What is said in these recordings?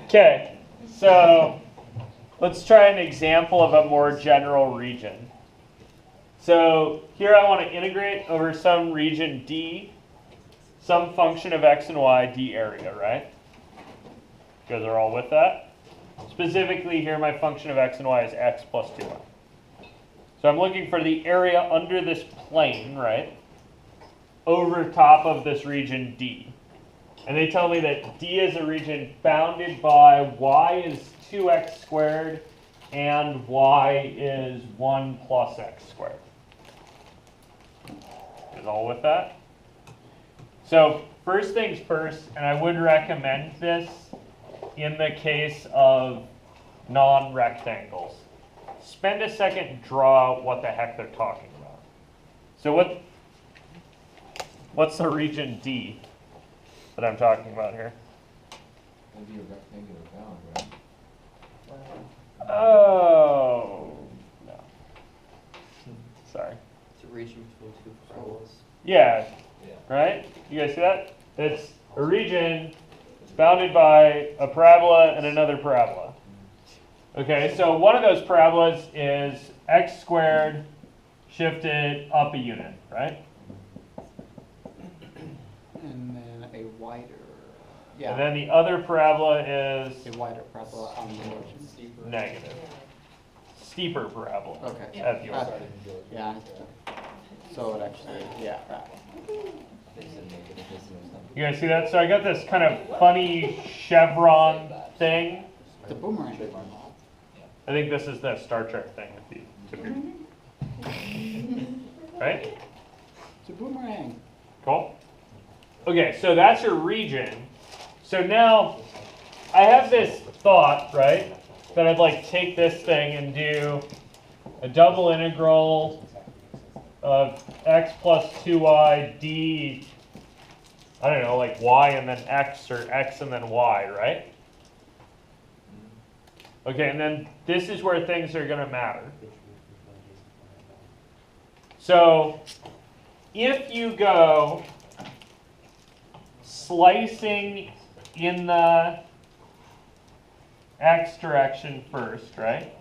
Okay, so let's try an example of a more general region. So here I want to integrate over some region D, some function of x and y, d area, right? You guys are all with that? Specifically here, my function of x and y is x plus 2y. So I'm looking for the area under this plane, right? Over top of this region D. And they tell me that D is a region bounded by y is 2x squared and y is 1 plus x squared. Is all with that? So first things first, and I would recommend this in the case of non-rectangles. Spend a second and draw out what the heck they're talking about. So what's the region D that I'm talking about here? That'd be a rectangular bound, right? Oh, no. Sorry. It's a region between two parabolas. Yeah, right? You guys see that? It's a region bounded by a parabola and another parabola. Okay, so one of those parabolas is x squared shifted up a unit, right? And then a wider, And then the other parabola is a wider parabola on the origin. negative. Steeper parabola. Okay. At the origin. Yeah. So it actually, yeah. You guys see that? So I got this kind of funny chevron thing. The boomerang. I think this is the Star Trek thing. Right? It's a boomerang. Cool. Okay, so that's your region. So now I have this thought, right, that I'd like take this thing and do a double integral of x plus 2y d, I don't know, like y and then x or x and then y, right? Okay, and then this is where things are going to matter. So if you go slicing in the x direction first, right?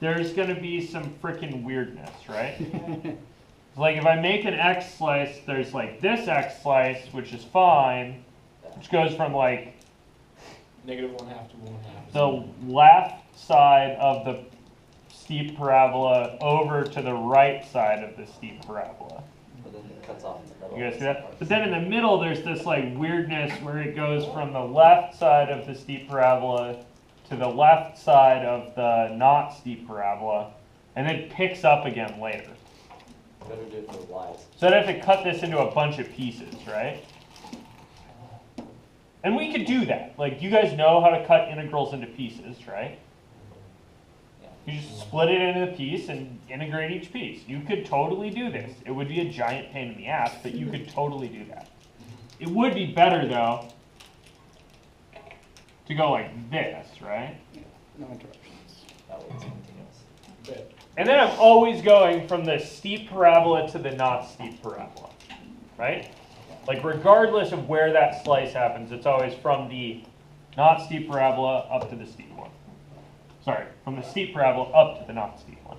There's going to be some freaking weirdness, right? Like if I make an x slice, there's like this x slice, which is fine, which goes from like -1/2 to 1/2. the left side of the steep parabola over to the right side of the steep parabola. But then it cuts off in the middle. You guys see that? But then in the middle, there's this like weirdness where it goes from the left side of the steep parabola to the left side of the not steep parabola, and then picks up again later. Better do it for the y's. So I'd have to cut this into a bunch of pieces, right? And we could do that. Like, you guys know how to cut integrals into pieces, right? You just split it into the piece and integrate each piece. You could totally do this. It would be a giant pain in the ass, but you could totally do that. It would be better, though, to go like this, right? No interruptions. That was something else. And then I'm always going from the steep parabola to the not steep parabola, right? Like regardless of where that slice happens, it's always from the not steep parabola up to the steep one. Sorry, from the steep parabola up to the not steep one.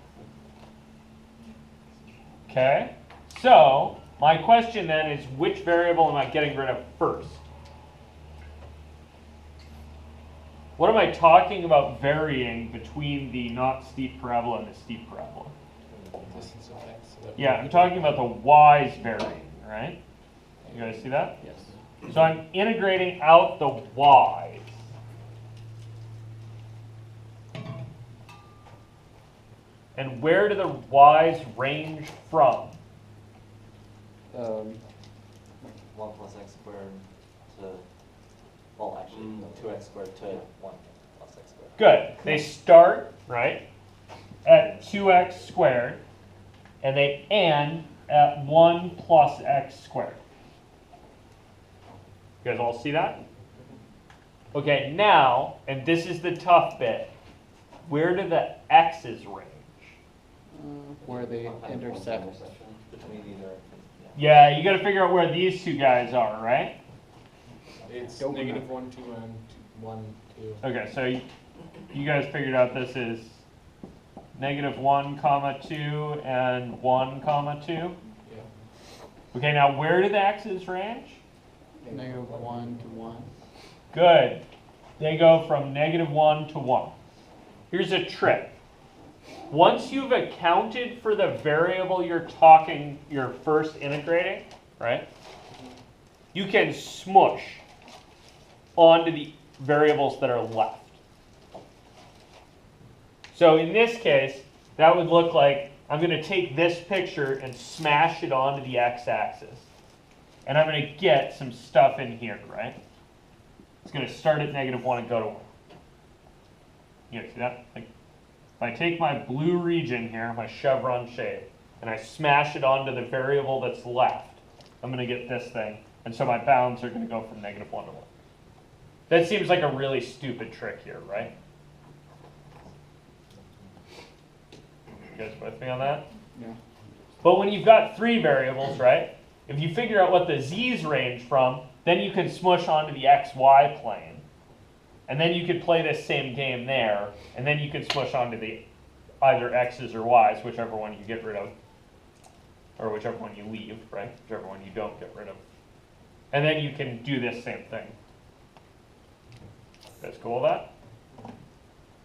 Okay, so my question then is, which variable am I getting rid of first? What am I talking about varying between the not steep parabola and the steep parabola? Distance of x. So that Yeah, I'm talking about the y's varying, right? You guys see that? Yes. So I'm integrating out the y's. And where do the y's range from? 1 plus x squared to, well actually, no, 2x squared to 1 plus x squared. Good. They start, right, at 2x squared, and they end at 1 plus x squared. You guys all see that? Okay, now, and this is the tough bit, where do the x's range? Where they intersect. Between either. Yeah, you got to figure out where these two guys are, right? It's Don't negative 1, 2, and 1, 2. Okay, so you guys figured out this is negative 1, comma 2, and 1, comma 2. Yeah. Okay, now where do the x's range? Negative 1 to 1. Good. They go from negative 1 to 1. Here's a trick. Once you've accounted for the variable you're first integrating, right? You can smush onto the variables that are left. So in this case, that would look like I'm going to take this picture and smash it onto the x-axis. And I'm going to get some stuff in here, right? It's going to start at negative 1 and go to 1. You guys see that? Like, if I take my blue region here, my chevron shape, and I smash it onto the variable that's left, I'm going to get this thing. And so my bounds are going to go from negative 1 to 1. That seems like a really stupid trick here, right? You guys with me on that? Yeah. But when you've got 3 variables, right? If you figure out what the z's range from, then you can smush onto the xy plane. And then you could play this same game there, and then you can smush onto the either x's or y's, whichever one you get rid of, or whichever one you leave, right? Whichever one you don't get rid of. And then you can do this same thing. That's cool with that?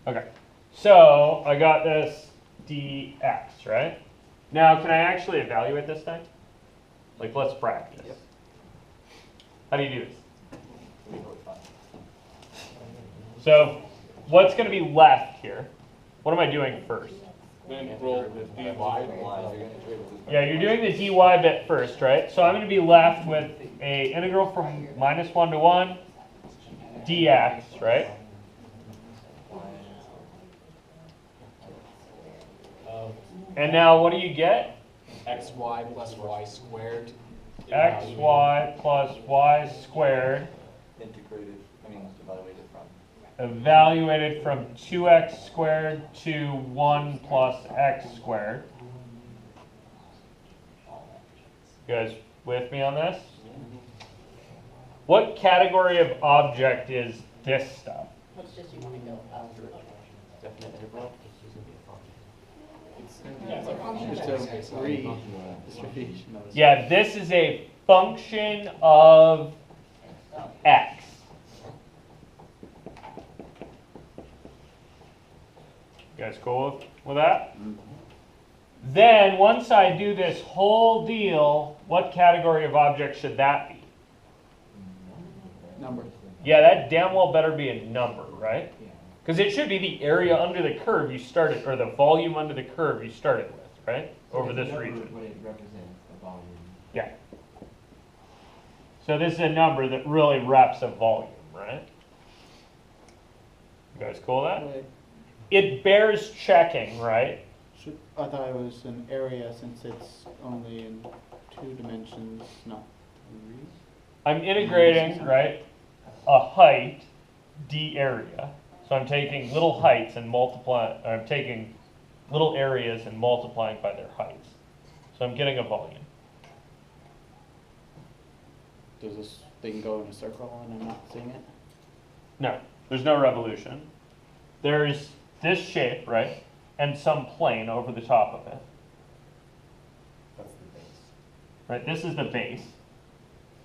Okay. So I got this dx, right? Now, can I actually evaluate this thing? Like, let's practice. Yep. How do you do this? So, what's going to be left here? What am I doing first? Then roll dy. Yeah, you're doing the dy bit first, right? So I'm going to be left with a integral from -1 to 1 dx, right? And now what do you get? xy plus y squared. Xy plus y squared Integrated, evaluated from. evaluated from 2x squared to 1 plus x squared. You guys with me on this? What category of object is this stuff? What's just you want to go after? Definite interval. Yeah, it's a function It's of a x. redistribution of Yeah, this is a function of x. You guys cool with that? Then, once I do this whole deal, what category of object should that be? number. Yeah, that damn well better be a number, right? Because it should be the area under the curve you started, or the volume under the curve you started with, right? Over this region. What it represents, the volume. Yeah. So this is a number that really reps a volume, right? You guys cool with that? Wait, It bears checking, right? I thought it was an area since it's only in 2 dimensions, not 3. I'm integrating, right, a height, d area. So I'm taking little heights and I'm taking little areas and multiplying by their heights. So I'm getting a volume. Does this thing go in a circle and I'm not seeing it? No, there's no revolution. There's this shape, right, and some plane over the top of it. That's the base. Right, this is the base.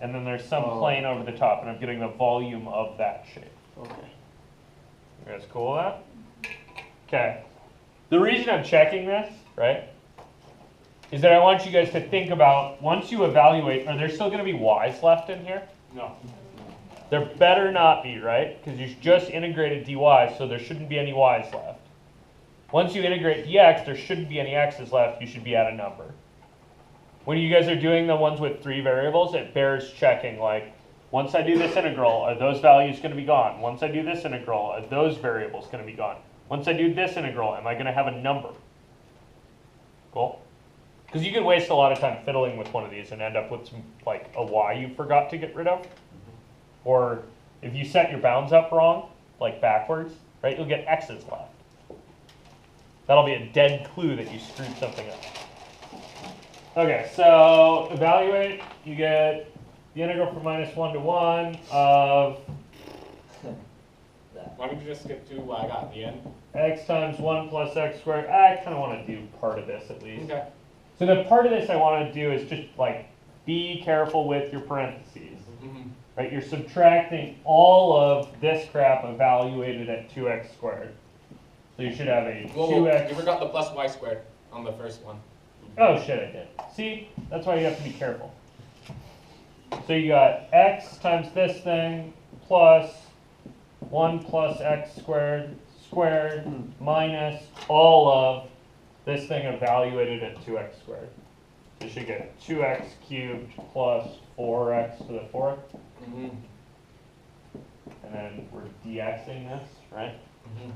And then there's some Oh. plane over the top, and I'm getting the volume of that shape. Okay. You guys cool with that? Okay. The reason I'm checking this, right, is that I want you guys to think about, once you evaluate, are there still going to be y's left in here? No. There better not be, right? Because you just integrated dy, so there shouldn't be any y's left. Once you integrate dx, there shouldn't be any x's left. You should be at a number. When you guys are doing the ones with 3 variables, it bears checking, like, once I do this integral, are those values going to be gone? Once I do this integral, are those variables going to be gone? Once I do this integral, am I going to have a number? Cool? Because you can waste a lot of time fiddling with one of these and end up with some, like, a y you forgot to get rid of. Or if you set your bounds up wrong, like backwards, right, you'll get x's left. That'll be a dead clue that you screwed something up. Okay, so evaluate, you get the integral from -1 to 1 of That. Why don't you just skip to what I got at the end? x times 1 plus x squared. I kind of want to do part of this at least. Okay. So the part of this I want to do is just like be careful with your parentheses. Mm-hmm. Right? You're subtracting all of this crap evaluated at 2x squared. So you should have a Well, 2x. you forgot the plus y squared on the first one. Oh shit, I did. See? That's why you have to be careful. So you got x times this thing plus 1 plus x squared minus all of this thing evaluated at 2x squared. You should get 2x cubed plus 4x to the fourth. Mm-hmm. And then we're dxing this, right? Mm-hmm.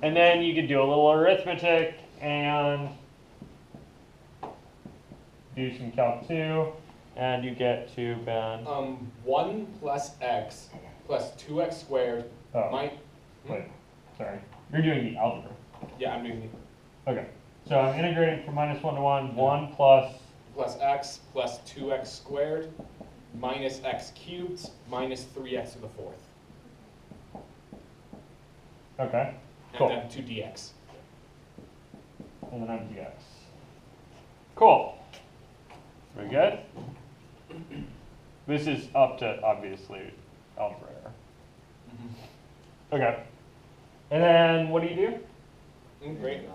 And then you could do a little arithmetic and do some calc 2, and you get to Ben. 1 plus x plus 2x squared Oh, might. wait, sorry. You're doing the algebra. Yeah, I'm doing Okay. So I'm integrating from -1 to 1, 1 plus, plus x plus 2x squared minus x cubed minus 3x to the fourth. okay, And Cool. then 2dx. and then I'm dx. Cool. Very good. This is up to, obviously, algebra error. Mm-hmm. Okay. And then what do? Great.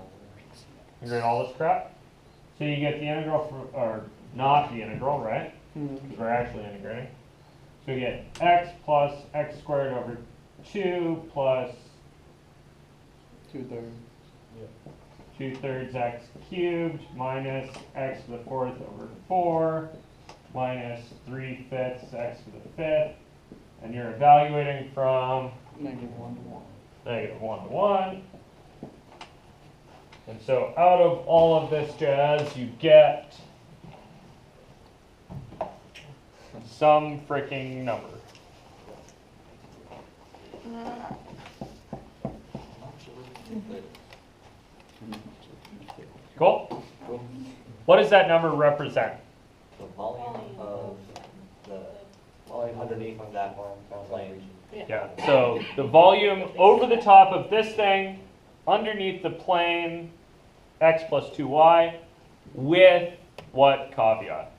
Integrate all this crap. So you get the integral for, or not the integral, right? Because we're actually integrating. So you get x plus x squared over 2 plus 2/3. 2/3 x cubed minus x to the fourth over 4 minus 3/5 x to the fifth. And you're evaluating from -1 to 1. -1 to 1. And so out of all of this jazz, you get some freaking number. Cool? What does that number represent? The volume of the underneath of that plane. Yeah, so the volume over the top of this thing, underneath the plane, x plus 2y, with what caveat?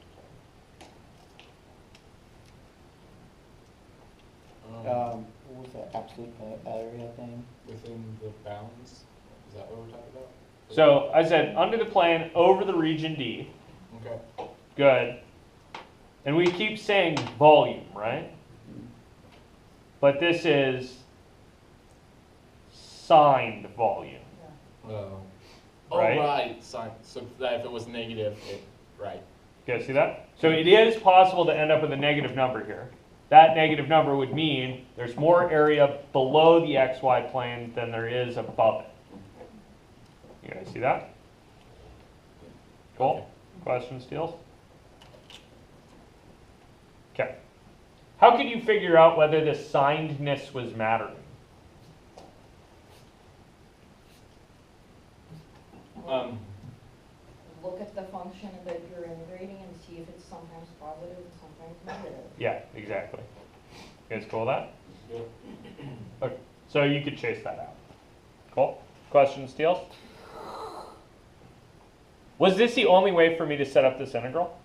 What was that absolute area thing? Within the bounds. Is that what we're talking about? So I said under the plane, over the region D. Okay. Good. And we keep saying volume, right? But this is signed volume. Oh, Right. right. Sorry. So that if it was negative, right. You guys see that? So it is possible to end up with a negative number here. That negative number would mean there's more area below the xy plane than there is above it. You guys see that? Cool. Questions, Steels? Okay. How could you figure out whether the signedness was mattering? Look at the function that you're integrating and see if it's sometimes positive and sometimes negative. Yeah, exactly. You guys cool with that? Yeah. Okay. So you could chase that out. Cool. Questions, Steels? Was this the only way for me to set up this integral?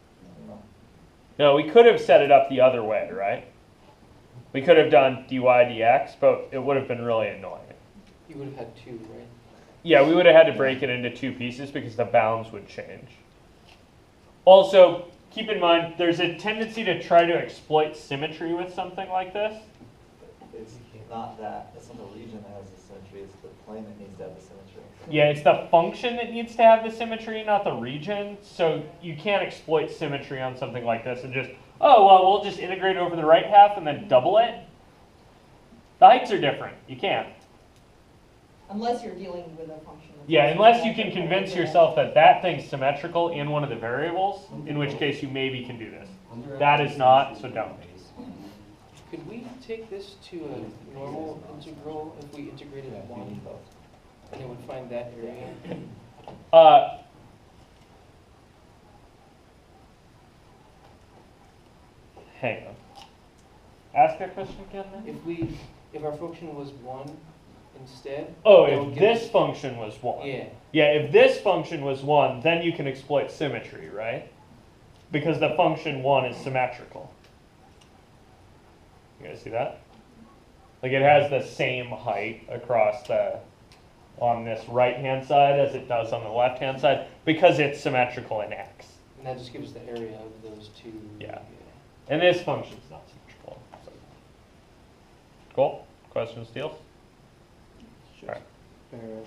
No, we could have set it up the other way, right? We could have done dy dx, but it would have been really annoying. You would have had 2, right? Yeah, we would have had to break it into 2 pieces because the bounds would change. Also, keep in mind, there's a tendency to try to exploit symmetry with something like this. It's not that, it's not the region that has the symmetry, it's the plane that needs to have the symmetry. Yeah, it's the function that needs to have the symmetry, not the region. So you can't exploit symmetry on something like this and just, oh, well, we'll just integrate over the right half and then double it. The heights are different. You can't. Unless you're dealing with a function. that's Yeah, unless you can symmetrical. convince yourself that that thing's symmetrical in one of the variables, in which case you maybe can do this. That is not, so don't. Could we take this to a normal integral if we integrated 1? And it would find that area? hang on. Ask that question again then? If our function was 1 instead. Oh, that would if give this us- function was 1. Yeah, Yeah, if this function was 1, then you can exploit symmetry, right? Because the function 1 is symmetrical. You guys see that? Like it has the same height across on this right-hand side as it does on the left-hand side because it's symmetrical in x. and that just gives us the area of those two. Yeah. And this function's not symmetrical. So. Cool? Questions, Steele? Sure. Alright.